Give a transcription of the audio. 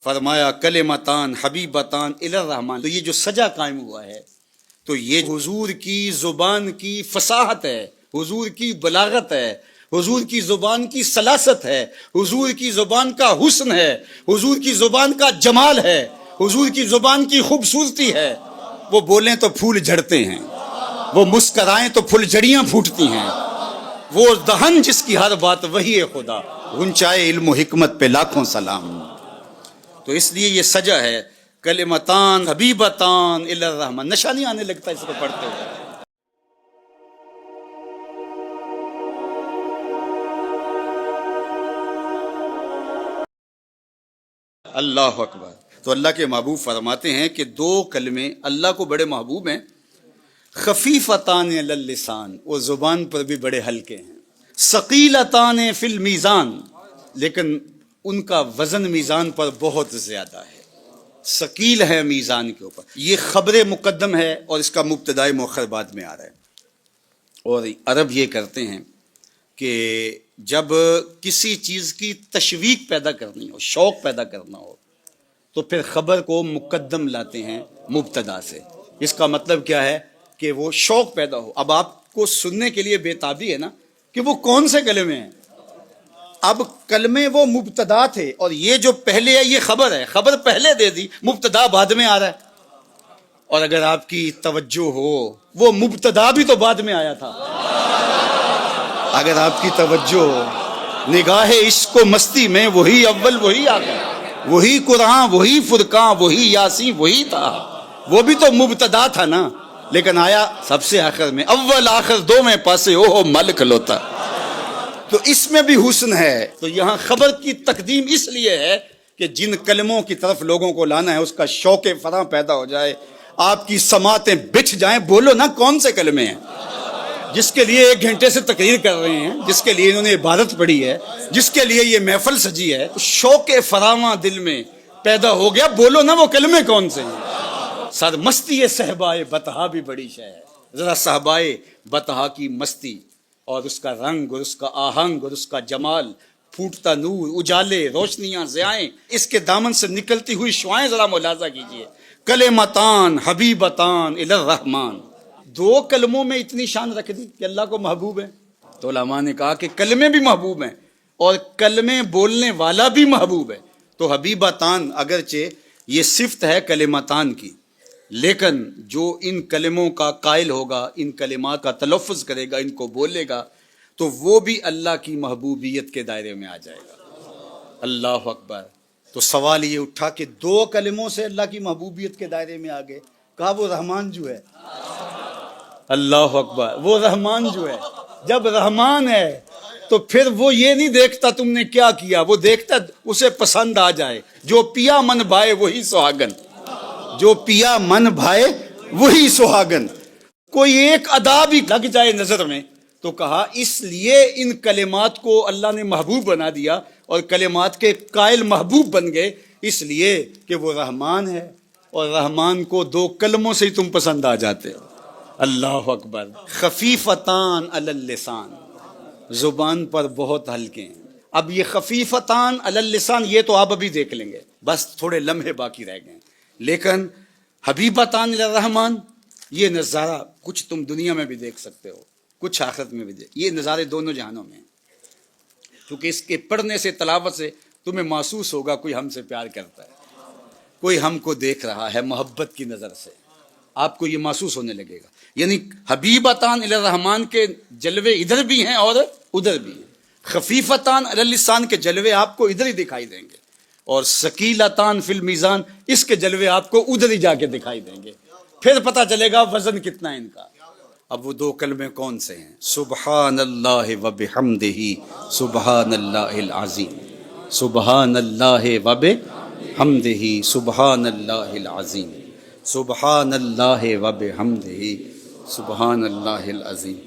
فرمایا کلمتان حبیبتان الی الرحمن. تو یہ جو سجا قائم ہوا ہے تو یہ حضور کی زبان کی فصاحت ہے، حضور کی بلاغت ہے، حضور کی زبان کی سلاست ہے، حضور کی زبان کا حسن ہے، حضور کی زبان کا جمال ہے، حضور کی زبان کی خوبصورتی ہے. وہ بولیں تو پھول جھڑتے ہیں، وہ مسکرائیں تو پھول جھڑیاں پھوٹتی ہیں. وہ دہن جس کی ہر بات وہی ہے خدا، غنچائے علم و حکمت پہ لاکھوں سلام. تو اس لیے یہ سجا ہے کلمتان حبیبتان الی الرحمن. نشہ نہیں آنے لگتا اس کو پڑھتے ہوئے. اللہ اکبر. تو اللہ کے محبوب فرماتے ہیں کہ دو کلمے اللہ کو بڑے محبوب ہیں، خفیفتان علی اللسان، وہ زبان پر بھی بڑے ہلکے ہیں، ثقیلتان فی المیزان، لیکن ان کا وزن میزان پر بہت زیادہ ہے، ثقیل ہے میزان کے اوپر. یہ خبر مقدم ہے اور اس کا مبتدائے مؤخر بعد میں آ رہا ہے. اور عرب یہ کرتے ہیں کہ جب کسی چیز کی تشویق پیدا کرنی ہو، شوق پیدا کرنا ہو، تو پھر خبر کو مقدم لاتے ہیں مبتدا سے. اس کا مطلب کیا ہے کہ وہ شوق پیدا ہو. اب آپ کو سننے کے لیے بے تابی ہے نا کہ وہ کون سے کلمے ہیں. اب کلمے وہ مبتدا تھے اور یہ جو پہلے ہے یہ خبر ہے، خبر پہلے دے دی، مبتدا بعد میں آ رہا ہے. اور اگر آپ کی توجہ ہو وہ مبتدا بھی تو بعد میں آیا تھا. اگر آپ کی توجہ ہو، نگاہ عشق و مستی میں وہی اول وہی آخر، وہی قرآن وہی فرقان وہی یاسین وہی تھا. وہ بھی تو مبتدا تھا نا، لیکن آیا سب سے آخر میں. اول آخر دو میں پاسے او ملک لوتا. تو اس میں بھی حسن ہے. تو یہاں خبر کی تقدیم اس لیے ہے کہ جن کلموں کی طرف لوگوں کو لانا ہے اس کا شوق فراں پیدا ہو جائے، آپ کی سماعتیں بچھ جائیں. بولو نا کون سے کلمے ہیں جس کے لیے 1 گھنٹے سے تقریر کر رہے ہیں، جس کے لیے انہوں نے عبادت پڑھی ہے، جس کے لیے یہ محفل سجی ہے. شوق فراواں دل میں پیدا ہو گیا. بولو نا وہ کلمے کون سے ہیں. سر مستی صحبائے بطحا بھی بڑی شے ہے. ذرا صحبائے بطحا کی مستی اور اس کا رنگ اور اس کا آہنگ اور اس کا جمال، پھوٹتا نور، اجالے، روشنیاں، ضیائیں، اس کے دامن سے نکلتی ہوئی شعائیں ذرا ملاحظہ کیجئے. کلمتان حبیبتان الی الرحمن. 2 کلموں میں اتنی شان رکھ دی کہ اللہ کو محبوب ہے. تو علماء نے کہا کہ کلمے بھی محبوب ہیں اور کلمے بولنے والا بھی محبوب ہے. تو حبیبتان اگرچہ یہ صفت ہے کلمتان کی، لیکن جو ان کلموں کا قائل ہوگا، ان کلمات کا تلفظ کرے گا، ان کو بولے گا، تو وہ بھی اللہ کی محبوبیت کے دائرے میں آ جائے گا. اللہ اکبر. تو سوال یہ اٹھا کہ 2 کلموں سے اللہ کی محبوبیت کے دائرے میں آ گئے. کہا وہ رحمان جو ہے. اللہ اکبر. وہ رحمان جو ہے، جب رحمان ہے تو پھر وہ یہ نہیں دیکھتا تم نے کیا کیا، وہ دیکھتا اسے پسند آ جائے. جو پیا من بھائے وہی سہاگن، جو پیا من بھائے وہی سہاگن. کوئی ایک ادا بھی لگ جائے نظر میں تو کہا اس لیے ان کلمات کو اللہ نے محبوب بنا دیا اور کلمات کے قائل محبوب بن گئے، اس لیے کہ وہ رحمان ہے اور رحمان کو 2 کلموں سے ہی تم پسند آ جاتے ہو. اللہ اکبر. خفیفتان علی اللسان، زبان پر بہت ہلکے ہیں. اب یہ خفیفتان علی اللسان یہ تو آپ ابھی دیکھ لیں گے، بس تھوڑے لمحے باقی رہ گئے. لیکن حبیبتان الی الرحمن، یہ نظارہ کچھ تم دنیا میں بھی دیکھ سکتے ہو، کچھ آخرت میں بھی دیکھ. یہ نظارے دونوں جہانوں میں ہیں، کیونکہ اس کے پڑھنے سے، تلاوت سے تمہیں محسوس ہوگا کوئی ہم سے پیار کرتا ہے، کوئی ہم کو دیکھ رہا ہے محبت کی نظر سے. آپ کو یہ محسوس ہونے لگے گا. یعنی حبیبتان الی الرحمن کے جلوے ادھر بھی ہیں اور ادھر بھی ہیں. خفیفتان علی اللسان کے جلوے آپ کو ادھر ہی دکھائی دیں گے، اور ثقیلتان فی المیزان اس کے جلوے آپ کو ادھر ہی جا کے دکھائی دیں گے. پھر پتہ چلے گا وزن کتنا ہے ان کا. اب وہ 2 کلمے کون سے ہیں؟ سبحان اللہ و بحمدہ سبحان اللہ العظیم، سبحان اللہ و بحمدہ سبحان اللہ العظیم، سبحان اللہ و بحمدہ سبحان اللہ العظیم.